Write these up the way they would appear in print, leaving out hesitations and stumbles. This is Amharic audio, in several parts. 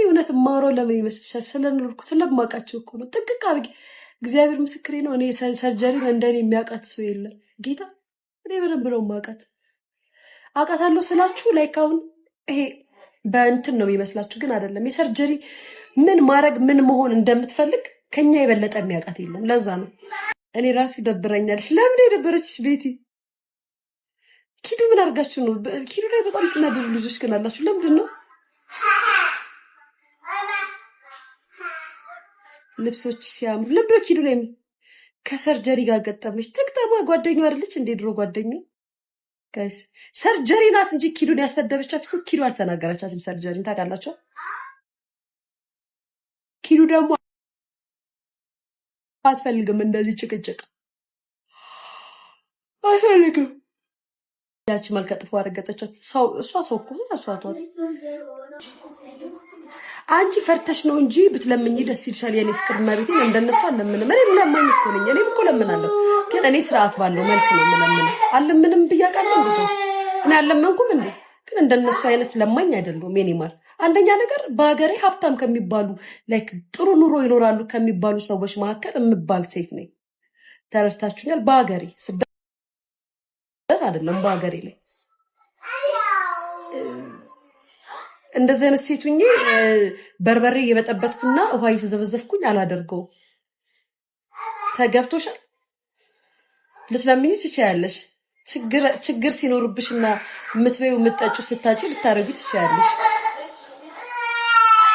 እውነት ማውራው ለምን ይመስልሻል? ስለኖርኩ ስለማውቃቸው እኮ ነው። ጥንቅቅ አድርጌ እግዚአብሔር ምስክሬ ነው። እኔ ሰርጀሪን እንደኔ የሚያውቃት ሰው የለም። ጌታ እኔ በደንብ ነው የማውቃት። አውቃታለሁ ስላችሁ ላይክ አሁን ይሄ በእንትን ነው የሚመስላችሁ፣ ግን አይደለም። የሰርጀሪ ምን ማድረግ ምን መሆን እንደምትፈልግ ከኛ የበለጠ የሚያውቃት የለም። ለዛ ነው እኔ ራሱ ይደብረኛለች። ለምን የደበረችሽ ቤቲ? ኪዱ ምን አድርጋችሁ ነው? ኪዱ ላይ በጣም ትናደዱ ልጆች ግን አላችሁ። ለምንድን ነው ልብሶች ሲያምሩ ለምዶ ኪዱ ላይ ከሰርጀሪ ጋር ገጠመች? ትክተማ ጓደኛው አይደለች እንዴ? ድሮ ጓደኛው ጋይስ ሰርጀሪ ናት እንጂ ኪዱን ያሰደበቻት እኮ ኪዱ አልተናገረቻትም። ሰርጀሪን ታውቃላችሁ። ኪዱ ደግሞ አትፈልግም እንደዚህ ጭቅጭቅ አይፈልግም። ያቺ መልከ ጥፎ አረገጠቻት። እሷ ሰው እኮ አሷቷት። አንቺ ፈርተሽ ነው እንጂ ብትለምኝ ደስ ይልሻል የኔ ፍቅር መቤቴ። እንደነሱ አለምንም። እኔ ለማኝ እኮ ነኝ። እኔም እኮ ለምናለሁ፣ ግን እኔ ስርዓት ባለው መልክ ነው የምለምነው። አለምንም ብያቃለሁ እንዴ? እኔ አለመንኩም እንዴ? ግን እንደነሱ አይነት ለማኝ አይደለሁም። የኔ ማር አንደኛ ነገር በሀገሬ ሀብታም ከሚባሉ ላይክ ጥሩ ኑሮ ይኖራሉ ከሚባሉ ሰዎች መካከል የምባል ሴት ነኝ። ተረድታችሁኛል? በሀገሬ ስደት አይደለም፣ በሀገሬ ላይ እንደዚህ አይነት ሴቱኝ በርበሬ እየበጠበጥኩና ውሃ እየተዘበዘፍኩኝ አላደርገው። ተገብቶሻል? ልትለምኝ ትችያለሽ። ችግር ሲኖርብሽና የምትበይው የምትጠጪው ስታጪ ልታረጊ ትችያለሽ።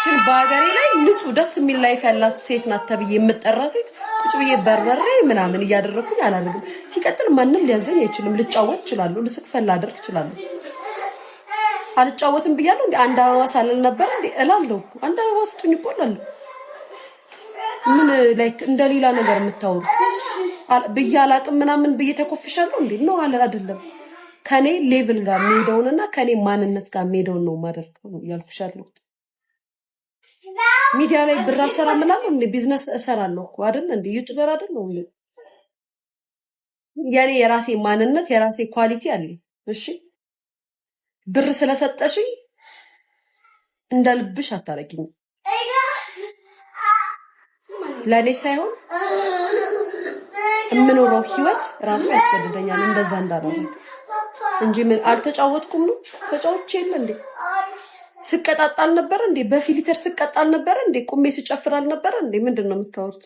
ግን በሀገሬ ላይ ንጹህ ደስ የሚል ላይፍ ያላት ሴት ናት ተብዬ የምጠራ ሴት ቁጭ ብዬ በርበሬ ምናምን እያደረኩኝ አላደርግም። ሲቀጥል ማንም ሊያዘኝ አይችልም። ልጫወት እችላለሁ፣ ልስቅፈል ላደርግ እችላለሁ። አልጫወትም ብያለሁ እንዴ? አንድ አበባ ሳልል ነበር እንዴ? እላለሁ። አንድ አበባ ስጡኝ እኮ እላለሁ። ምን ላይክ እንደሌላ ነገር የምታወሩ ብዬ አላቅም ምናምን ብዬ ተኮፍሻለሁ እንዴ? ነው አይደለም። ከኔ ሌቭል ጋር የሚሄደውንና ከኔ ማንነት ጋር የሚሄደውን ነው ማደርገው ነው ያልኩሻለሁ። ሚዲያ ላይ ብር አልሰራም እላለሁ እንዴ? ቢዝነስ እሰራለሁ እኮ አይደል እንዴ? ዩቲዩበር አይደል ነው። ያኔ የራሴ ማንነት የራሴ ኳሊቲ አለኝ። እሺ ብር ስለሰጠሽኝ እንደልብሽ አታረጊኝ። ለኔ ሳይሆን የምኖረው ህይወት ራሱ ያስገድደኛል እንደዛ እንዳደረግ እንጂ ምን አልተጫወትኩም ነው። ተጫውቼ የለ እንዴ? ስቀጣጣ አልነበረ እንዴ? በፊሊተር ስቀጣ አልነበረ እንዴ? ቁሜ ስጨፍር አልነበረ እንዴ? ምንድነው የምታወሩት?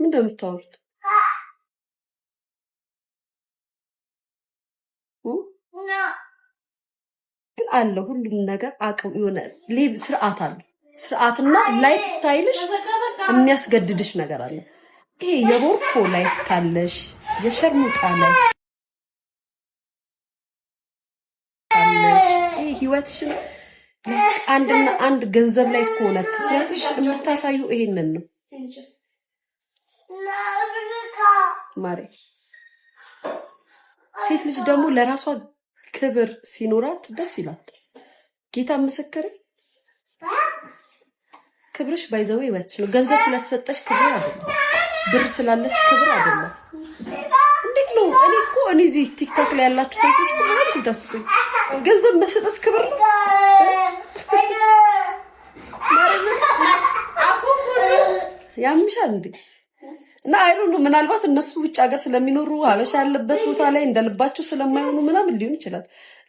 ምንድነው የምታወሩት? ግን አለ ሁሉም ነገር አቅም የሆነ ስርዓት አለ። ስርዓትና ላይፍ ስታይልሽ የሚያስገድድሽ ነገር አለ። ይሄ የቦርኮ ላይፍ ካለሽ የሸርሙጣ ላይፍ ካለሽ ይሄ ህይወትሽን አንድና አንድ ገንዘብ ላይ ከሆነ ትኩረትሽ የምታሳዩ ይሄንን ነው ማሬ። ሴት ልጅ ደግሞ ለራሷ ክብር ሲኖራት ደስ ይላል። ጌታ ምስክሬ፣ ክብርሽ ባይዘው ይወጥሽ ነው። ገንዘብ ስለተሰጠሽ ክብር አይደለም፣ ብር ስላለሽ ክብር አይደለም። እንዴት ነው? እኔ እዚህ ቲክቶክ ላይ ያላችሁ ሴቶች እኮ ማለት ይደስኩኝ። ገንዘብ መስጠት ክብር ነው። ያምሻል እንዴ? እና አይሮን ምናልባት እነሱ ውጭ ሀገር ስለሚኖሩ ሀበሻ ያለበት ቦታ ላይ እንደልባቸው ስለማይሆኑ ምናምን ሊሆን ይችላል።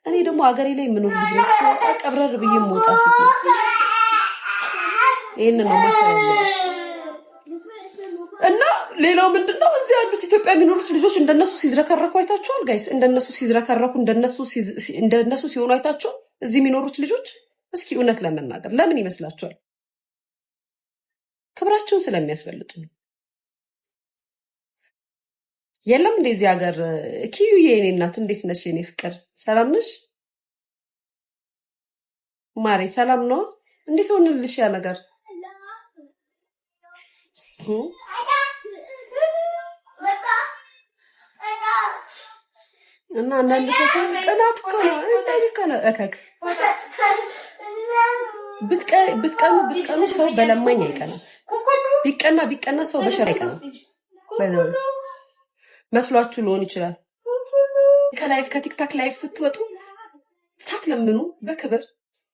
እኔ ደግሞ ሀገሬ ላይ የምኖር ልጅ ነው። ቀብረር ብዬ የምወጣ ሴት ነው። ይሄንን ነው ማሰብ። እና ሌላው ምንድነው እዚህ ያሉት ኢትዮጵያ የሚኖሩት ልጆች እንደነሱ ሲዝረከረኩ አይታችኋል ጋይስ? እንደነሱ ሲዝረከረኩ እንደነሱ ሲሆኑ አይታችኋል? እዚህ የሚኖሩት ልጆች እስኪ እውነት ለመናገር ለምን ይመስላችኋል? ክብራቸውን ስለሚያስፈልጡ ነው። የለም እንደዚህ ሀገር ኪዩዬ የኔ እናት እንዴት ነሽ የኔ ፍቅር? ሰላም ነሽ ማሬ? ሰላም ነው። እንዴት ሆነልሽ ያ ነገር? እና አንዳንድ ቅናት እኮ ነው እንደዚህ እኮ ነው። ብትቀኑ ሰው በለማኝ አይቀናም። ቢቀና ሰው በሸራ አይቀናም። መስሏችሁ ሊሆን ይችላል። ከቲክታክ ላይፍ ስትወጡ ሳትለምኑ በክብር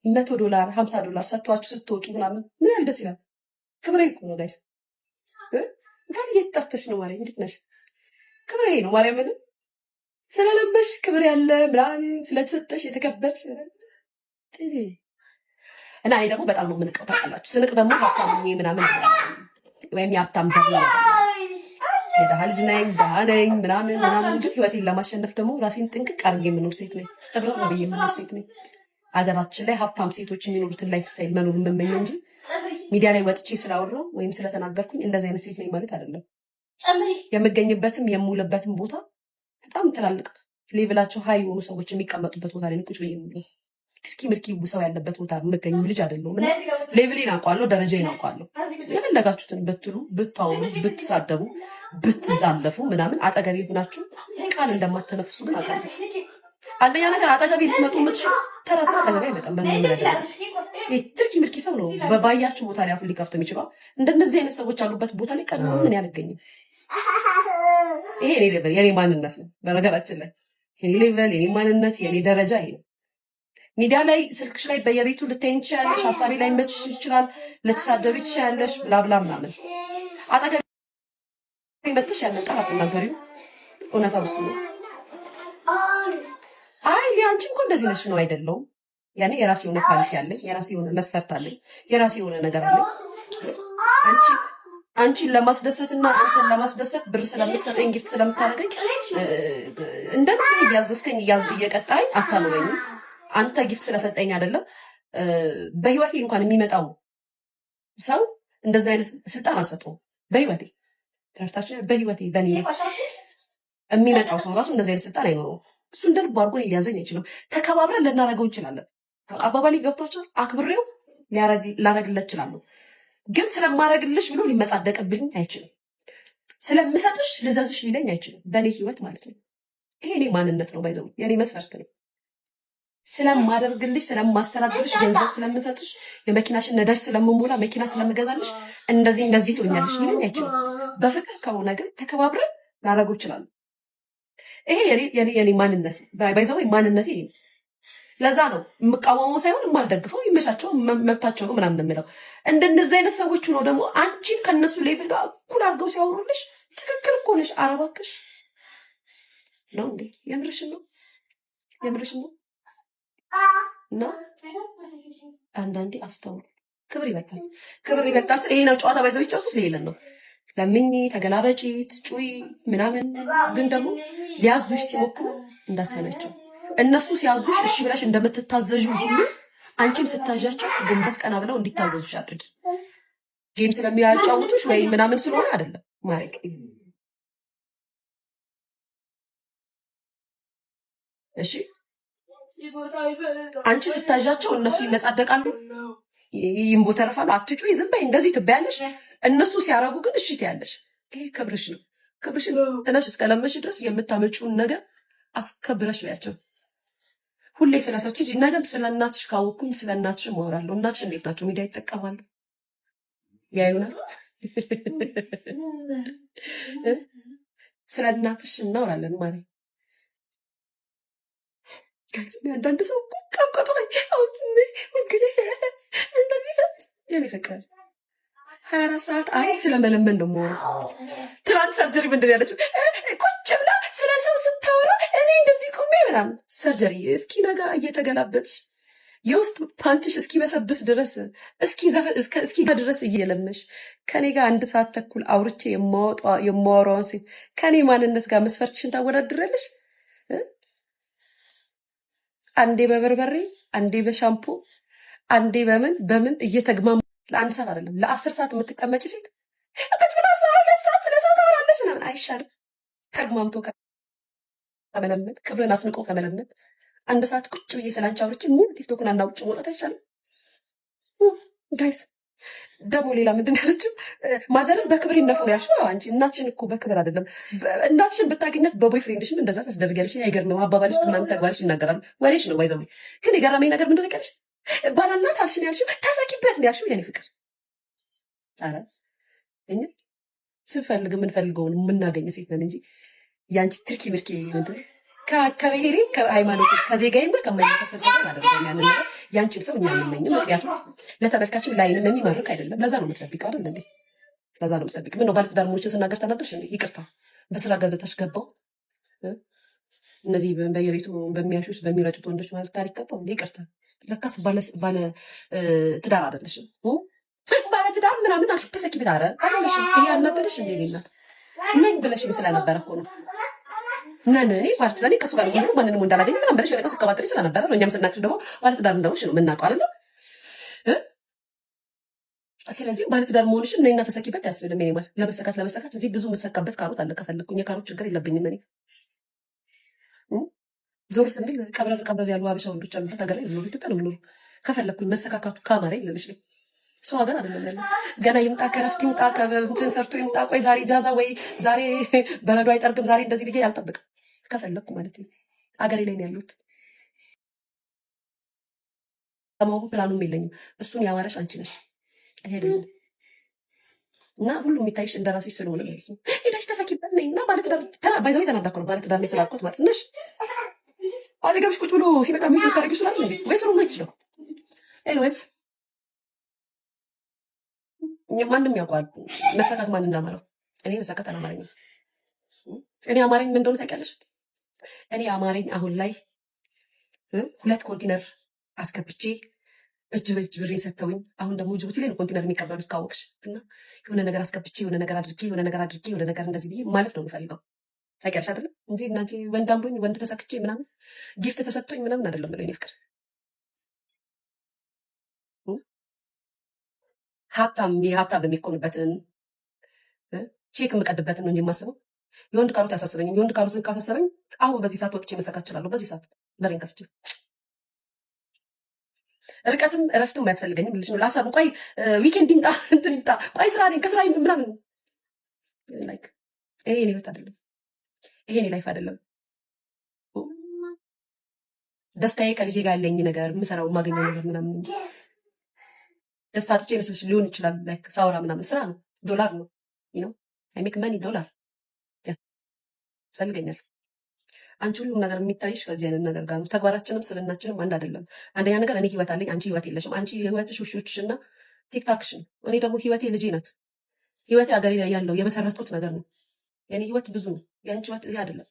$100 $50 ሰጥቷችሁ ስትወጡ ምናምን ምን ያህል ደስ ይላል። ክብሬ እኮ ነው ጋይስ። ጋር እየተጠርተሽ ነው ማርያም፣ እንዴት ነሽ? ክብሬ ነው ማርያም። ምን ስለለበሽ ክብር ያለ ምናምን ስለተሰጠሽ የተከበርሽ እና እኔ ደግሞ በጣም ነው የምንቀው ታውቃላችሁ። ስንቅ ደግሞ ሀብታም ምናምን ወይም የሀብታም የድሃ ልጅ ነኝ ድሃ ነኝ ምናምን ምናምን፣ ግን ህይወቴን ለማሸነፍ ደግሞ ራሴን ጥንቅቅ አድርጌ የምኖር ሴት ነኝ። ህብረት ነው ብዬ የምኖር ሴት ነኝ። አገራችን ላይ ሀብታም ሴቶች የሚኖሩትን ላይፍ ስታይል መኖር የምመኘው እንጂ ሚዲያ ላይ ወጥቼ ስላወራው ወይም ስለተናገርኩኝ እንደዚህ አይነት ሴት ነኝ ማለት አይደለም። የምገኝበትም የምውልበትም ቦታ በጣም ትላልቅ ሌቭላቸው ሀይ የሆኑ ሰዎች የሚቀመጡበት ቦታ ላይ ቁጭ ብዬ የምውለው ትርኪ ምርኪ ሰው ያለበት ቦታ የምገኙ ልጅ አይደለሁም። እና ሌቭሌን አውቀዋለሁ፣ ደረጃዬን አውቀዋለሁ። የፈለጋችሁትን ብትሉ ብታወሩ፣ ብትሳደቡ፣ ብትዛለፉ ምናምን አጠገቤ ሆናችሁ ቃል እንደማተነፍሱ ግን አውቃለሁ። አንደኛ ነገር አጠገቤ ልትመጡ የምትችሉት ተራሳ አጠገቤ አይመጣም። በምን ትርኪ ምርኪ ሰው ነው በባያችሁ ቦታ ላይ አፉን ሊከፍት የሚችለው። እንደነዚህ አይነት ሰዎች አሉበት ቦታ ላይ ቀድሞ ምን ያልገኝም። ይሄ የኔ ሌቭል የኔ ማንነት ነው። በነገራችን ላይ የኔ ሌቭል የኔ ማንነት የኔ ደረጃ ይሄ ነው። ሚዲያ ላይ ስልክሽ ላይ በየቤቱ ልታይኝ ትችያለሽ። ሀሳቤ ላይ መችሽ ይችላል። ልትሳደቢ ትችያለሽ። ብላብላ ምናምን አጠገቤ መጥተሽ ያንን ቃል አትናገሪው። እውነታው እሱ ነው። አይ አንቺ እኮ እንደዚህ ነሽ ነው አይደለውም። ያኔ የራሴ የሆነ ኳሊቲ አለኝ፣ የራሴ የሆነ መስፈርት አለኝ፣ የራሴ የሆነ ነገር አለኝ። አንቺን ለማስደሰትና አንተን ለማስደሰት ብር ስለምትሰጠኝ ጊፍት ስለምታደርገኝ እንደኔ እያዘዝከኝ እየቀጣኝ አታኖረኝም። አንተ ጊፍት ስለሰጠኝ አይደለም። በህይወቴ እንኳን የሚመጣው ሰው እንደዚህ አይነት ስልጣን አልሰጠውም። በህይወቴ ተረታችሁ፣ በህይወቴ በኔ የሚመጣው ሰው ራሱ እንደዚህ አይነት ስልጣን አይኖረውም። እሱ እንደ ልቡ አድርጎ ሊያዘኝ አይችልም። ተከባብረን ልናደርገው እንችላለን። አባባሌ ገብቷቸው አክብሬው ላረግለት እችላለሁ። ግን ስለማረግልሽ ብሎ ሊመጻደቅብኝ አይችልም። ስለምሰጥሽ ልዘዝሽ ሊለኝ አይችልም። በእኔ ህይወት ማለት ነው። ይሄ እኔ ማንነት ነው። ባይዘው የኔ መስፈርት ነው። ስለማደርግልሽ፣ ስለማስተናግድሽ፣ ገንዘብ ስለምሰጥሽ፣ የመኪናሽን ነዳጅ ስለምሞላ፣ መኪና ስለምገዛልሽ እንደዚህ ትሆኛለሽ ሊለኝ አይችልም። በፍቅር ከሆነ ግን ተከባብረን ላረገው እችላለሁ። ይሄ የኔ ማንነት ባይዘው ማንነት ይሄ። ለዛ ነው የምቃወመው ሳይሆን የማልደግፈው። ይመቻቸው መብታቸው ነው ምናምን የምለው። እንደነዚህ አይነት ሰዎች ነው ደግሞ አንቺን ከነሱ ሌቭል ጋር እኩል አድርገው ሲያወሩልሽ ትክክል እኮ ነሽ። አረባክሽ ነው እንዴ? የምርሽን ነው? የምርሽን ነው? እና አንዳንዴ አስተውሉ። ክብር ይበልጣል። ክብር ይበልጣል። ይሄ ነው ጨዋታ። ባይዘው ይጫወቱት ሌለን ነው ለምኝ ተገላበጪት ጩይ ምናምን። ግን ደግሞ ሊያዙሽ ሲሞክሩ እንዳትሰሚያቸው። እነሱ ሲያዙሽ እሺ ብለሽ እንደምትታዘዡ ሁሉ አንቺም ስታዣቸው ጎንበስ ቀና ብለው እንዲታዘዙሽ አድርጊ። ጌም ስለሚያጫውቱሽ ወይ ምናምን ስለሆነ አይደለም ማረግ። እሺ አንቺ ስታዣቸው እነሱ ይመጻደቃሉ፣ ይንቦተረፋሉ። አትጩይ፣ ዝም በይ፣ እንደዚህ ትበያለሽ። እነሱ ሲያረጉ ግን እሺ ትያለሽ። ይሄ ክብርሽ ነው። ክብርሽን እነሽ እስከለመሽ ድረስ የምታመጪውን ነገር አስከብረሽ በያቸው። ሁሌ ስለሰው ልጅ ነገም ስለ እናትሽ ካወቅኩኝ ስለ እናትሽ እማወራለሁ። እናትሽ እንዴት ናቸው? ሚዲያ ይጠቀማሉ፣ ያዩናል። ስለ እናትሽ እናወራለን ማለት አንዳንድ ሰው ቀቆጦ የኔ ፍቅር 24 ሰዓት አይ ስለመለመን ነው የማወራው። ትናንት ሰርጀሪ ምንድን ያለችው ቁጭ ብላ ስለ ሰው ስታወራ እኔ እንደዚህ ቁሜ ምናምን። ሰርጀሪ እስኪ ነገ እየተገላበጥሽ የውስጥ ፓንትሽ እስኪ በሰብስ ድረስ እስኪ ድረስ እየለመሽ ከኔ ጋር 1 ሰዓት ተኩል አውርቼ የማወራውን ሴት ከኔ ማንነት ጋር መስፈርትሽን ታወዳድራለሽ? አንዴ በበርበሬ አንዴ በሻምፖ አንዴ በምን እየተግማሙ ለ1 ሰዓት አይደለም ለ10 ሰዓት የምትቀመጭ ሴት እበት ብላ 2 ሰዓት ስለ ሰው ታወራለች ምናምን አይሻልም? ተግማምቶ ከመለመን ክብርን አስንቆ ከመለመን 1 ሰዓት ቁጭ ብዬ ስላንቺ አውርቼ ሙሉ ቲክቶክን አናውጭ መውጣት አይሻልም? ጋይስ ደግሞ ሌላ ምንድን ያለችው ማዘርን በክብር ይነፉ ነው ያልሽው። አንቺ እናትሽን እኮ በክብር አይደለም። እናትሽን ብታገኛት በቦይ ፍሬንድሽም እንደዛ ታስደርጊያለሽ። አይገርምም? አባባልሽ ምናምን ተግባርሽ ይናገራሉ። ወሬሽ ነው ባይዘው። ግን የገረመኝ ነገር ምንድን ነው ያልሽ? ባላናት አልሽን ያልሽው ተሳኪበት ነው ያልሽው። የኔ ፍቅር አረ እኛ ስንፈልግ የምንፈልገውን የምናገኝ ሴት ነን እንጂ ያንቺ ትርኪ ምርኪ ምንድን ከብሔሬም ከሃይማኖት ከዜጋዬም ጋር ከማይመሳሰል ሰው ጋር አይደለም ያንን ነገር ያንቺን ሰው እኛ አንመኝም። ምክንያቱም ለተመልካችም ላይንም የሚማርክ አይደለም። ለዛ ነው የምትጠብቂው አይደል እንዴ? ለዛ ነው የምትጠብቂው። ምነው ባለትዳር መሆንሽን ስናገር ተናደድሽ እንዴ? ይቅርታ በስራ ገብተሽ ገባው እነዚህ በየቤቱ በሚያሹሽ በሚረጩት ወንዶች ማለት ታሪክ ገባው እንዴ? ይቅርታ ለካስ ባለ ትዳር አይደለሽም። ባለ ትዳር ምናምን አልሽ ተሰኪ ብታረ አይደለሽም። ይሄ ያናደድሽ እንዴ? ሌላት ነኝ ብለሽኝ ስለነበረ እኮ ነው ነን እኔ ባለ ትዳር ከሱ ጋር ይሄው ማንንም እንዳላገኝ ምናምን ብለሽ ወደቀ ስከባጥሪ ስለነበረ ነው። እኛም ስናክሽ ደግሞ ባለ ትዳር እንደሆንሽ ነው የምናውቀው አይደል? ስለዚህ ባለ ትዳር መሆንሽን ነኝና ተሰኪበት ያስብልም። እኔ ማለት ለመሰካት እዚህ ብዙ መሰካበት ካሮት አለ። ከፈለኩኝ የካሮት ችግር የለብኝም እኔ ዞር ስንል ቀብረር ያሉ አበሻ ወንዶች አሉበት ሀገር ላይ ነው ኢትዮጵያ ነው የምኖረው። ከፈለኩኝ መሰካካቱ ካማረኝ ልልሽ ነው። ሰው ሀገር አይደለም ያለው። ገና ይምጣ ከረፍት ይምጣ ከእንትን ሰርቶ ይምጣ፣ ቆይ ዛሬ ጃዛ ወይ ዛሬ በረዶ አይጠርግም ዛሬ እንደዚህ ብዬ አልጠብቅም። ከፈለኩ ማለት ነው አገሬ ላይ ነው ያሉት። ለማው ፕላኑም የለኝም። እሱን ያማረሽ አንቺ ነሽ አይደለም። እና ሁሉም የሚታይሽ እንደራስሽ ስለሆነ ማለት ነው። ሄዳሽ ተሰኪበት ነኝና ባለትዳር ባይዘው ተናዳኩ ነው ባለትዳር ላይ ስላልኳት ማለት ነሽ። አለገብሽ ቁጭ ብሎ ሲመጣ ምን ታደርጊው ስላል እንዴ ወይስ ነው ማለት ነው? ኤኒዌይስ ማንም ያውቃል መሰካት ማን እንዳማረው። እኔ መሰካት አላማረኝም። እኔ አማረኝ ምን እንደሆነ ታውቂያለሽ? እኔ አማረኝ አሁን ላይ 2 ኮንቲነር አስገብቼ እጅ በእጅ ብሬን ሰጥተውኝ፣ አሁን ደግሞ ጅቡቲ ላይ ነው ኮንቲነር የሚቀበሉት ካወቅሽ። እና የሆነ ነገር አስገብቼ የሆነ ነገር አድርጌ የሆነ ነገር እንደዚህ ብዬ ማለት ነው የምፈልገው። ታውቂያለሽ አይደለም እንጂ እናንቺ ወንድ አምሮኝ ወንድ ተሰክቼ ምናምን ጊፍት ተሰጥቶኝ ምናምን አይደለም ብለው የኔ ፍቅር። ሀብታም በሚኮንበትን ቼክ የምቀድበትን ነው እንጂ የማስበው የወንድ ካሮት ያሳስበኝም። የወንድ ካሮት ካሳሰበኝ አሁን በዚህ ሰዓት ወጥቼ መሰካት እችላለሁ። በዚህ ሰዓት በሬን ከፍቼ ርቀትም እረፍትም አያስፈልገኝም ልልሽ ነው። ለሀሳብ ቆይ ዊኬንድ ይምጣ እንትን ይምጣ ቆይ ስራ ነኝ ከስራ ምናምን ላይክ ይሄ እኔ ህይወት አይደለም። ይሄ እኔ ላይፍ አይደለም። ደስታዬ ከልጄ ጋር ያለኝ ነገር የምሰራው የማገኘው ነገር ምናምን ደስታ ትቼ መስሎሽ ሊሆን ይችላል። ላይክ ሳውራ ምናምን ስራ ነው፣ ዶላር ነው ነው አይ ሜክ መኒ ዶላር ያስፈልገኛል። አንቺ ሁሉም ነገር የሚታይሽ ከዚህ አይነት ነገር ጋር ነው። ተግባራችንም ስብናችንም አንድ አይደለም። አንደኛ ነገር እኔ ህይወት አለኝ፣ አንቺ ህይወት የለሽም። አንቺ ህይወትሽ ውሾችሽና ቲክታክሽን፣ እኔ ደግሞ ህይወቴ ልጄ ናት። ህይወቴ ሀገሬ ላይ ያለው የመሰረትኩት ነገር ነው። የኔ ህይወት ብዙ ነው። የአንቺ ህይወት ይሄ አይደለም።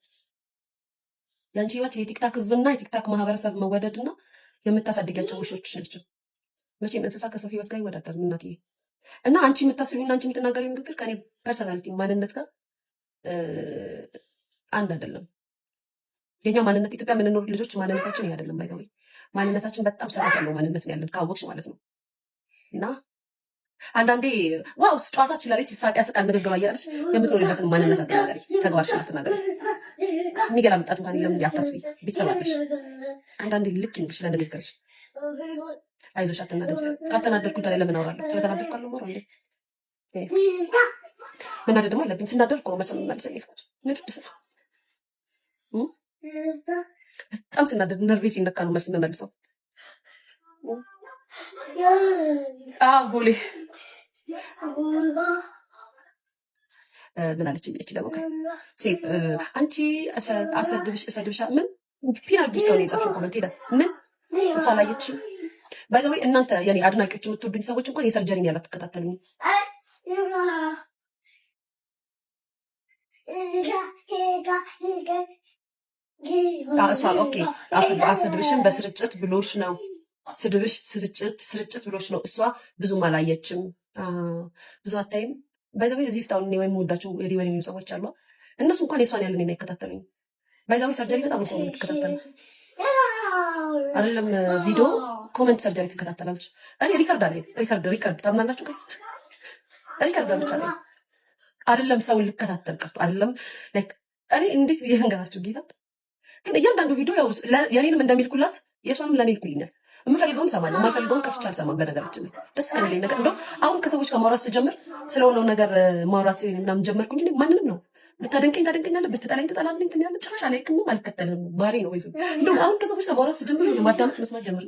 የአንቺ ህይወት የቲክታክ ህዝብና የቲክታክ ማህበረሰብ መወደድና የምታሳድጊያቸው ውሾችሽ ናቸው። መቼም እንስሳ ከሰው ህይወት ጋር ይወዳደርም እናትዬ። እና አንቺ የምታስቢውና አንቺ የምትናገሪው ንግግር ከኔ ፐርሰናሊቲ ማንነት ጋር አንድ አይደለም። የኛ ማንነት ኢትዮጵያ የምንኖር ልጆች ማንነታችን ይሄ አይደለም። ባይዘው ማንነታችን በጣም ሰፋ ያለው ማንነት ነው ያለን ካወቅሽ ማለት ነው። እና አንዳንዴ ዋው ጨዋታ ትችላለች፣ ሲሳቅ ያስቃል ንግግሯ እያለሽ የምትኖሪበትን ማንነት አትናገሪ፣ ተግባርሽን አትናገሪ። የሚገላምጣት እንኳን የለም አታስቢ። ቤተሰብ አለሽ። አንዳንዴ ልክ ይንግሽ ለንግግርሽ። አይዞሽ አትናደጂ። ካልተናደድኩ ታዲያ ለምን አወራለሁ? ስለተናደድኩ አልኖር እንዴ? መናደድ ደግሞ አለብኝ። ስናደድ እኮ ነው መልስ የምመልሰው። ንድድ ስለ በጣም ስናደድ ነርቬ ሲነካ ነው መልስ የምመልሰው። ቦሌ ምን አለች እያች ደግሞ አንቺ እሰድብሻ ምን ፒናል ቢስ ነው የጻፍሽው ኮመንት ሄዳ ምን እሷ ላየች ባይዘው እናንተ የኔ አድናቂዎች የምትወዱኝ ሰዎች እንኳን የሰርጀሪን ያላት ተከታተሉኝ። እሷ ኦኬ አሰድብሽም በስርጭት ብሎሽ ነው ስድብሽ ስርጭት ብሎሽ ነው። እሷ ብዙም አላየችም፣ ብዙ አታይም። ባይዘው እዚህ ውስጥ አሁን ወይም ወዳችሁ የዲወን የሚሉ ሰዎች አሉ። እነሱ እንኳን የሷን ያለን እኔን አይከታተሉኝ። ባይዘው ሰርጀሪ በጣም ነው ሰው የምትከታተሉ አይደለም ቪዲዮ ኮሜንት ሰርጀሪ ትከታተላለች። እኔ ሪካርድ አለኝ። ሪካርድ ታምናላችሁ ጋይስ? ሪካርድ ብቻ ነው አይደለም ሰው ልከታተል ቀርቶ አይደለም ላይክ እኔ እንዴት ብዬ ልንገራችሁ ጌታ። ግን እያንዳንዱ ቪዲዮ ያው የኔንም እንደሚልኩላት የሷንም ለኔ ይልኩልኛል። የምፈልገውን ሰማለሁ፣ የማልፈልገውን ከፍቼ አልሰማም። በነገራችን ላይ ደስ ከሚለኝ ነገር እንደው አሁን ከሰዎች ጋር ማውራት ስጀምር ስለሆነው ነገር ማውራት ምናምን ጀመርኩ እንጂ ማንንም ነው ብታደንቀኝ ታደንቀኛለህ፣ ብትጠላኝ ትጠላለኝ ትኛለህ። ጭራሽ አላይክም፣ አልከተልም። ባህሪ ነው ወይስ እንደውም አሁን ከሰዎች ጋር ማውራት ስጀምር ማዳመጥ መስማት ጀምር።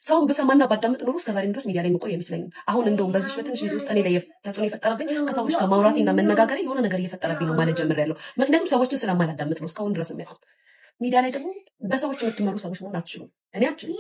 ሰውን ብሰማና ባዳመጥ ኖሮ እስከዛሬም ድረስ ሚዲያ ላይ መቆይ አይመስለኝም። አሁን እንደውም በዚህ በትንሽ ጊዜ ውስጥ እኔ ላይ ተጽዕኖ የፈጠረብኝ ከሰዎች ጋር ማውራቴና መነጋገሬ የሆነ ነገር እየፈጠረብኝ ነው ማለት ጀምሬያለሁ። ምክንያቱም ሰዎችን ስለማላዳመጥ ነው እስካሁን ድረስ የሚያውቁት። ሚዲያ ላይ ደግሞ በሰዎች የምትመሩ ሰዎች መሆን አትችሉም። እኔ አልችልም።